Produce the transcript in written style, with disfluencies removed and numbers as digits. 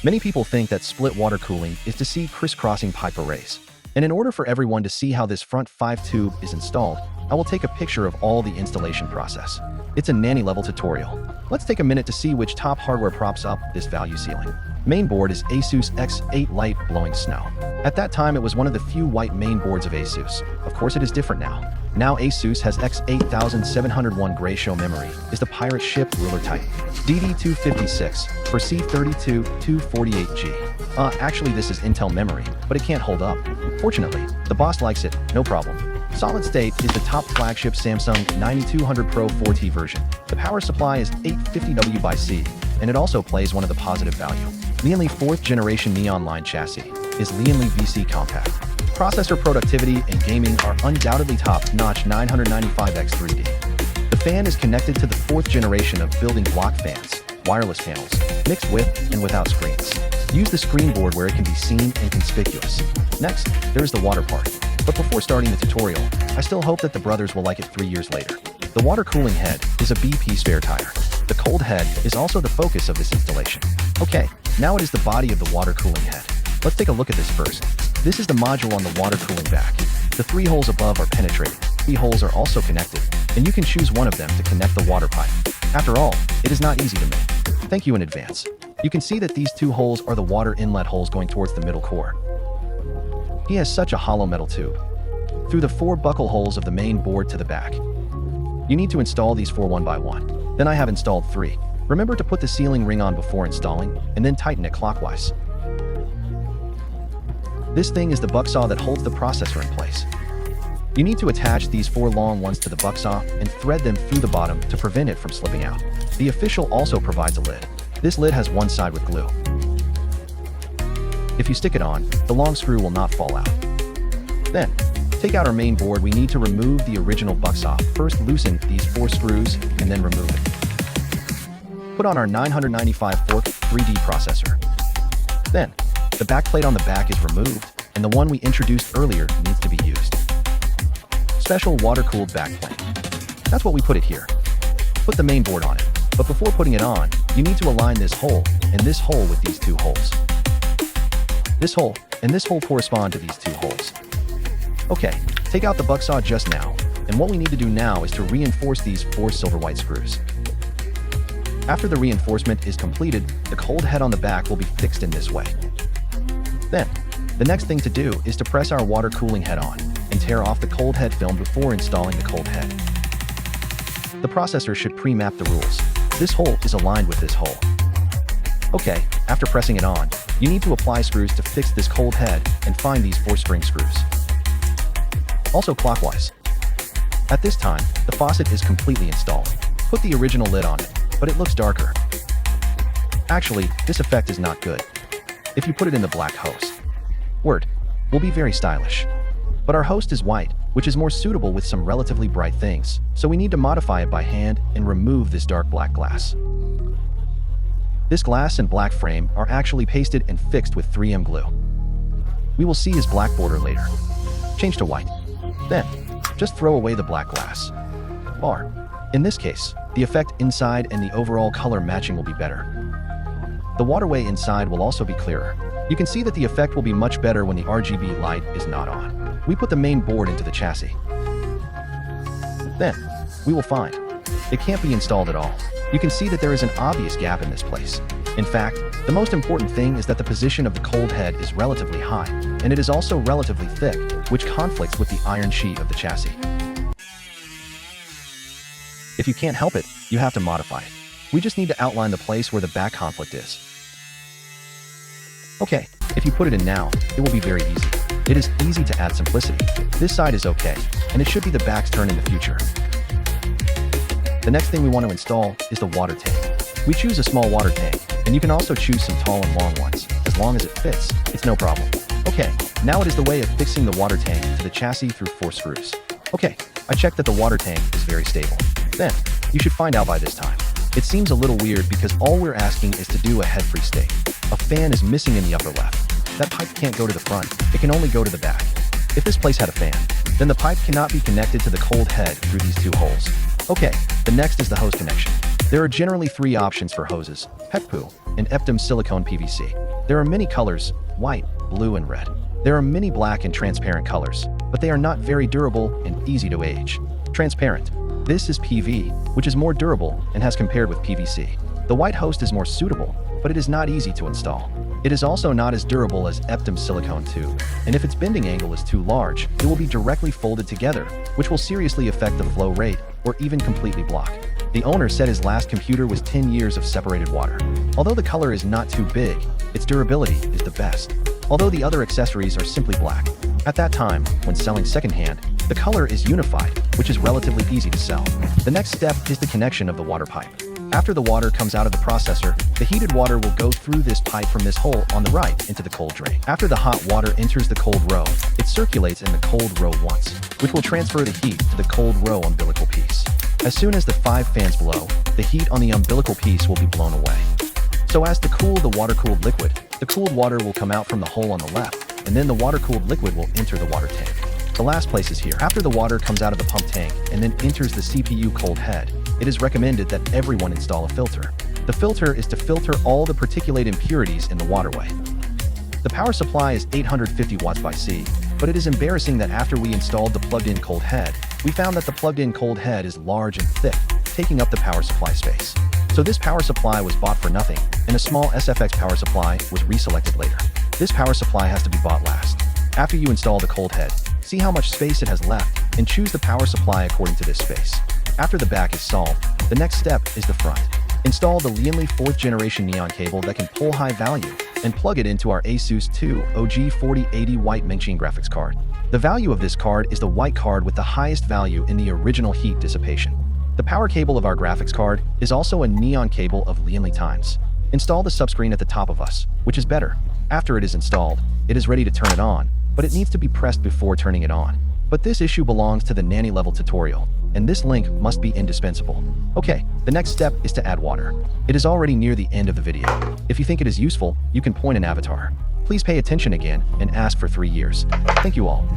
Many people think that split water cooling is to see crisscrossing pipe arrays. And in order for everyone to see how this front 5-tube is installed, I will take a picture of all the installation process. It's a nanny-level tutorial. Let's take a minute to see which top hardware props up this value ceiling. Main board is ASUS X8 Light Blowing Snow. At that time, it was one of the few white main boards of ASUS. Of course, it is different now. Now ASUS has X8701 Gray Show memory, is the pirate ship ruler type. DD256 for C32-248G. Actually this is Intel memory, but it can't hold up. Fortunately, the boss likes it, no problem. Solid state is the top flagship Samsung 9200 Pro 4T version. The power supply is 850W/C, and it also plays one of the positive value. Lianli 4th generation neon line chassis is Lianli VC compact. Processor productivity and gaming are undoubtedly top-notch 995X3D. The fan is connected to the 4th generation of building block fans, wireless panels, mixed with and without screens. Use the screen board where it can be seen and conspicuous. Next, there is the water part. But before starting the tutorial, I still hope that the brothers will like it 3 years later. The water cooling head is a BP spare tire. The cold head is also the focus of this installation. Okay, now it is the body of the water cooling head. Let's take a look at this first. This is the module on the water cooling back. The 3 holes above are penetrating. 3 holes are also connected, and you can choose one of them to connect the water pipe. After all, it is not easy to make. Thank you in advance. You can see that these 2 holes are the water inlet holes going towards the middle core. He has such a hollow metal tube. Through the 4 buckle holes of the main board to the back. You need to install these 4 one by one. Then I have installed 3. Remember to put the sealing ring on before installing, and then tighten it clockwise. This thing is the bucksaw that holds the processor in place. You need to attach these 4 long ones to the bucksaw and thread them through the bottom to prevent it from slipping out. The official also provides a lid. This lid has one side with glue. If you stick it on, the long screw will not fall out. Then, take out our main board. We need to remove the original bucksaw. First loosen these 4 screws and then remove it. Put on our 995 fork 3D processor. Then, the back plate on the back is removed, and the one we introduced earlier needs to be used. Special water-cooled back plate. That's what we put it here. Put the main board on it, but before putting it on, you need to align this hole and this hole with these 2 holes. This hole and this hole correspond to these 2 holes. Okay, take out the bucksaw just now, and what we need to do now is to reinforce these 4 silver white screws. After the reinforcement is completed, the cold head on the back will be fixed in this way. Then, the next thing to do is to press our water cooling head on and tear off the cold head film before installing the cold head. The processor should pre-map the rules. This hole is aligned with this hole. Okay, after pressing it on, you need to apply screws to fix this cold head and find these 4 spring screws. Also clockwise. At this time, the faucet is completely installed. Put the original lid on it, but it looks darker. Actually, this effect is not good. If you put it in the black hose, will be very stylish. But our host is white, which is more suitable with some relatively bright things, so we need to modify it by hand and remove this dark black glass. This glass and black frame are actually pasted and fixed with 3M glue. We will see his black border later. Change to white. Then, just throw away the black glass. In this case, the effect inside and the overall color matching will be better. The waterway inside will also be clearer. You can see that the effect will be much better when the RGB light is not on. We put the main board into the chassis. Then, we will find it can't be installed at all. You can see that there is an obvious gap in this place. In fact, the most important thing is that the position of the cold head is relatively high, and it is also relatively thick, which conflicts with the iron sheet of the chassis. If you can't help it, you have to modify it. We just need to outline the place where the back conflict is. Okay, if you put it in now, it will be very easy. It is easy to add simplicity. This side is okay, and it should be the back's turn in the future. The next thing we want to install is the water tank. We choose a small water tank, and you can also choose some tall and long ones. As long as it fits, it's no problem. Okay, now it is the way of fixing the water tank to the chassis through 4 screws. Okay, I checked that the water tank is very stable. Then, you should find out by this time. It seems a little weird because all we're asking is to do a head-free state. A fan is missing in the upper left. That pipe can't go to the front, it can only go to the back. If this place had a fan, then the pipe cannot be connected to the cold head through these 2 holes. Okay, the next is the hose connection. There are generally 3 options for hoses: pet poo, and Eptom silicone PVC. There are many colors: white, blue, and red. There are many black and transparent colors, but they are not very durable and easy to age. Transparent. This is PV, which is more durable and has compared with PVC. The white host is more suitable, but it is not easy to install. It is also not as durable as Eptom silicone tube, and if its bending angle is too large, it will be directly folded together, which will seriously affect the flow rate or even completely block. The owner said his last computer was 10 years of separated water. Although the color is not too big, its durability is the best. Although the other accessories are simply black. At that time, when selling secondhand, the color is unified, which is relatively easy to sell. The next step is the connection of the water pipe. After the water comes out of the processor, the heated water will go through this pipe from this hole on the right into the cold drain. After the hot water enters the cold row, it circulates in the cold row once, which will transfer the heat to the cold row umbilical piece. As soon as the 5 fans blow, the heat on the umbilical piece will be blown away. So as to cool the water-cooled liquid, the cooled water will come out from the hole on the left, and then the water-cooled liquid will enter the water tank. The last place is here. After the water comes out of the pump tank and then enters the CPU cold head, it is recommended that everyone install a filter. The filter is to filter all the particulate impurities in the waterway. The power supply is 850 watts by C, but it is embarrassing that after we installed the plugged-in cold head, we found that the plugged-in cold head is large and thick, taking up the power supply space. So this power supply was bought for nothing, and a small SFX power supply was reselected later. This power supply has to be bought last. After you install the cold head, see how much space it has left, and choose the power supply according to this space. After the back is solved, the next step is the front. Install the Lianli 4th generation neon cable that can pull high value, and plug it into our Asus TUF OG4080 white Mengchine graphics card. The value of this card is the white card with the highest value in the original heat dissipation. The power cable of our graphics card is also a neon cable of Lianli Times. Install the subscreen at the top of us, which is better. After it is installed, it is ready to turn it on, but it needs to be pressed before turning it on. But this issue belongs to the nanny level tutorial, and this link must be indispensable. Okay, the next step is to add water. It is already near the end of the video. If you think it is useful, you can point an avatar. Please pay attention again and ask for 3 years. Thank you all.